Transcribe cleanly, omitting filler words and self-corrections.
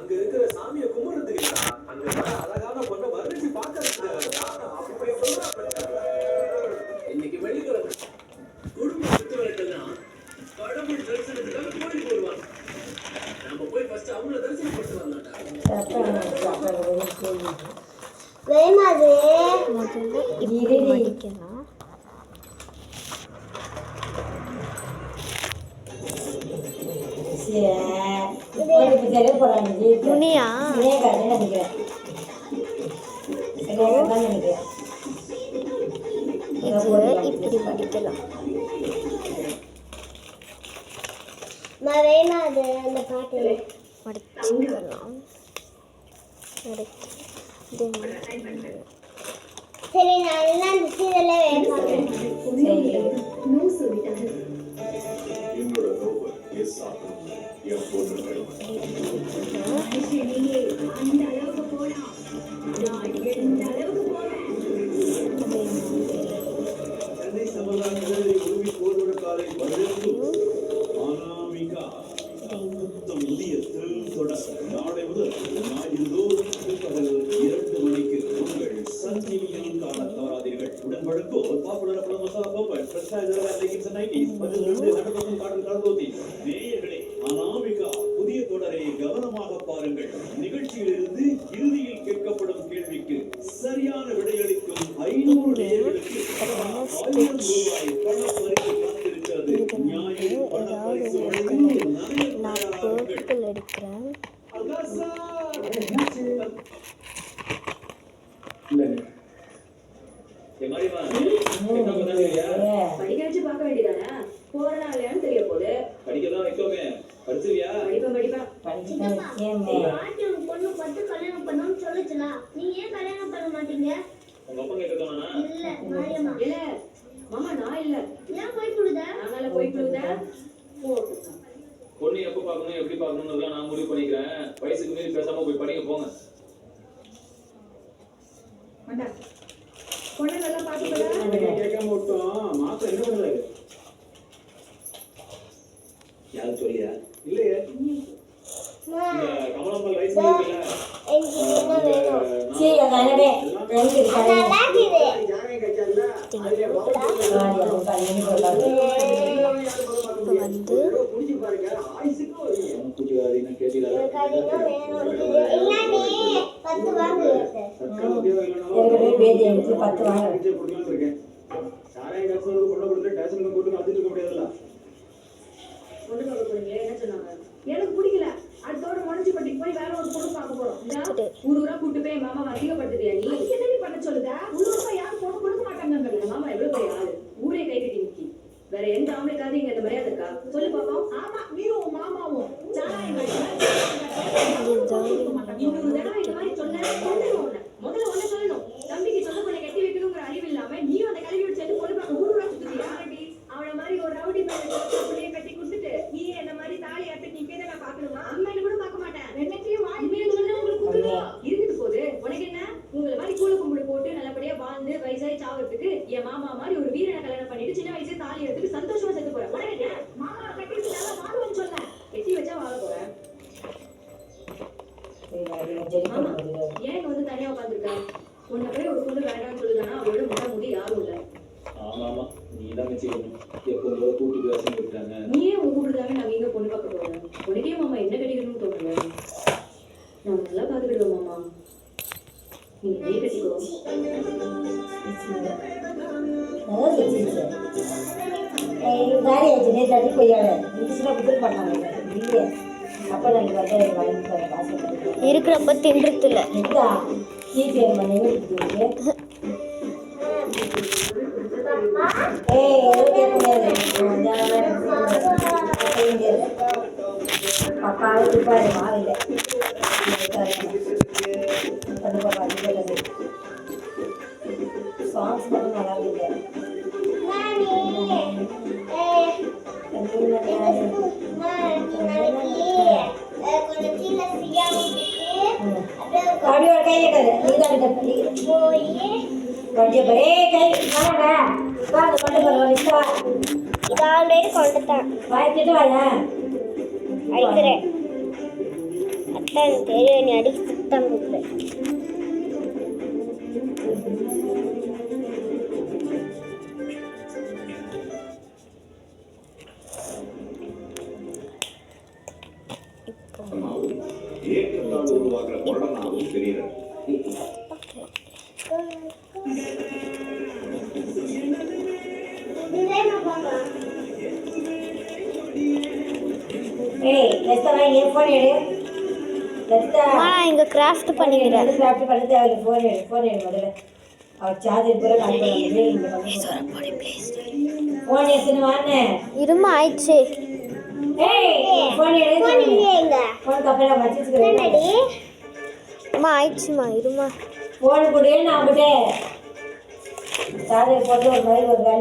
அங்க இருக்கிற சாமியை கும்பிடுறதுக்கு அங்க அழகான பொண்ணை வர்ணிச்சு பார்க்கறதுக்கு அப்படி இன்னைக்கு வெள்ளிக்கிழமை குடும்ப சுற்றுவட்டெல்லாம் கடவுள் தரிசனத்துக்காக கோயிலுக்கு வருவாங்க. நம்ம போய் ஃபர்ஸ்ட் அவங்கள தரிசனப்படுத்த வரலாம்டா. வேமாது முதல்ல இப்படி மடிக்கலாம். முனியா இப்படி மடிக்கலாம். வேமாது அந்த பாட்டு மடிச்சுக்கலாம். சரி நான் எல்லாம் இந்த சீரியல்ல வேணும். நாளை முதல் ஞாயிறுதோறும் பிற்பகல் 2 மணிக்கு உங்கள் சன் டிவியில் காண தவறாதீர்கள். உடன்படுக்கோ பாப்புலர் படம் மசாலா பாப்பட் பிரஸ்டாஜர் லெகின்ஸ் 90s 12% காடல் கலந்தோதி. நேயர்களே, அனாமிகா புதிய தொடரை கவனமாக பாருங்கள். நிகழ்ச்சியிலிருந்து இறுதியில் கேட்கப்படும் கேள்விக்கு சரியான விடையளிக்கும் 500 நேயர்களுக்கு 1000 ரூபாய் பணப்பரிசு காத்திருக்கிறது. ஞாயிறு பணப்பரிசு வழங்கும் நான் பொருட்கள் எடுக்கிறேன். படிக்க பார்க்க வேண்டியதானே? போறனா இல்லையான்னு தெரிய போகுது. படிக்கதான் வைக்கோமே. படிச்சியா? படிப்பேன். பொண்ணு பத்து கல்யாணம் பண்ணணும்னு சொல்லுச்சுல, நீங்க ஏன் கல்யாணம் பண்ண மாட்டீங்க? உங்க அப்பா கேட்கறானா? இல்ல மாரியம்மா. இல்ல மாமா, நான் இல்ல. ஏன் போய் குடுத? நானால போய் குடுத. பொண்ணு எப்ப பார்க்கணும் எப்படி பார்க்கணும்ன்றத நான் முடிவு பண்ணிக்கிறேன். வயசுக்கு மீறி பேசாம போய் படிங்க போங்க. மண்டா பொண்ணு நல்லா பாத்துக்கடா. கேட்காம விட்டோம். மாசம் என்ன பண்ணுது? யாரு சொல்லியா? இல்லையே. கமலம்மா லைசன்ஸ் இல்ல. எனக்கு என்ன வேணும்? சீ அதனே ரெண்டு நல்லா இருக்குது. வந்து எனக்கு பிடிக்கல. அடுத்தோட முனிசிபல்ட்டிக்கு போய் வேற ஒரு பொண்ணு பார்க்க போறோம். ஊரூரா கூட்டு போய் மாமா அதிகப்படுத்துறியா நீ? என்ன பண்ண சொல்லுதா? உள்ளூர்ல யாரும் பொண்ணு கொடுக்க மாட்டாங்க. மாமா எவ்வளவு பெரிய ஆளு, ஊரே கை கட்டி நிக்கி. வேற எந்த ஆம்பளைக்காவது இங்க இந்த மரியாதை இருக்கா? சொல்லு பாப்போம். ஆமா, நீயும் உன் மாமாவும் இன்னொரு தடவை இந்த மாதிரி சொன்ன முதல்ல ஒண்ணு சொல்லணும். தம்பிக்கு சொந்த பொண்ணை கட்டி வைக்கணுங்கிற அறிவு இல்லாம நீயும் அந்த கல்வி சேர்ந்து பொண்ணு பார்க்க ஊரூரா சுத்துறியா? அவளை மாதிரி ஒரு ரவுடி பிள்ளைய கட்டி கொடுத்துட்டு நீ என்ன மாதிரி தாலி அத்தை நீ பேரை நான் பாக்கணுமா? அம்மையில கூட பார்க்க மாட்டேன். என்னத்தையும் வாய்மையில சொன்னா உங்களுக்கு இருந்துட்டு போகுது. உனக்கு என்ன? உங்களை மாதிரி கூழ கும்பிடு போட்டு நல்லபடியா வாழ்ந்து வயசாய் சாவறதுக்கு என் மாமா மாதிரி ஒரு வீரனை கல்யாணம் பண்ணிட்டு சின்ன வயசுல தாலி எடுத்துட்டு சந்தோஷமா செத்து போறேன். உனக்கு என்ன? மாமா கட்டி நல்லா வாழுவேன்னு சொன்னேன். கட்டி வச்சா வாழ போறேன். ஏன் வந்து தனியா உட்காந்துருக்க? உன்னை போய் ஒரு பொண்ணு வேண்டாம்னு சொல்லுதானா? அவளோட முடி யாரும் இல்ல. ஆமாமா, நீதான் வச்சுக்கணும். எப்போ கூட்டி பேச விட்டாங்க. நீயே உங்க கூப்பிடுதாங்க நாங்க எங்க பொண்ணு பார்க்க போறோம். உனக்கே மாமா என்ன கட்டிக்கணும்னு தோணுங்க. நான் நல்லா பாத்துக்கிடுவோம் மாமா. நீங்க நீ கட்டிக்கோ. இருக்கிறப்ப தின்றதுல சாங்ஸ் மட்டும் நல்லா இருக்கு. எனக்கு தெரியும் நீ அடிக்க சுத்தம் கொடுப்பேன். ஏற்றத்தால் உருவாகிற கொரோனாவும் தெரிகிறது. ஏய் லெஸ்தா ஏன் ஃபோன் எடு லெஸ்தா இங்க கிராஃப்ட் பண்ணிக்கிறேன். அது கிராஃப்ட் பண்ணி தேவையில்லை. ஃபோன் எடு முதல்ல. அவர் சார்ஜர் கூட கால் பண்ணி ஃபோன் எடுத்துன்னு வானே. இருமா ஆயிடுச்சு. ஏய் ஃபோன் எடு. ஃபோன் கப்பல வச்சிருக்கேன். அம்மா ஆயிடுச்சுமா இருமா. ஃபோன் கூட நான் அவகிட்ட சார்ஜர் போட்டு ஒரு மாதிரி ஒரு வேலை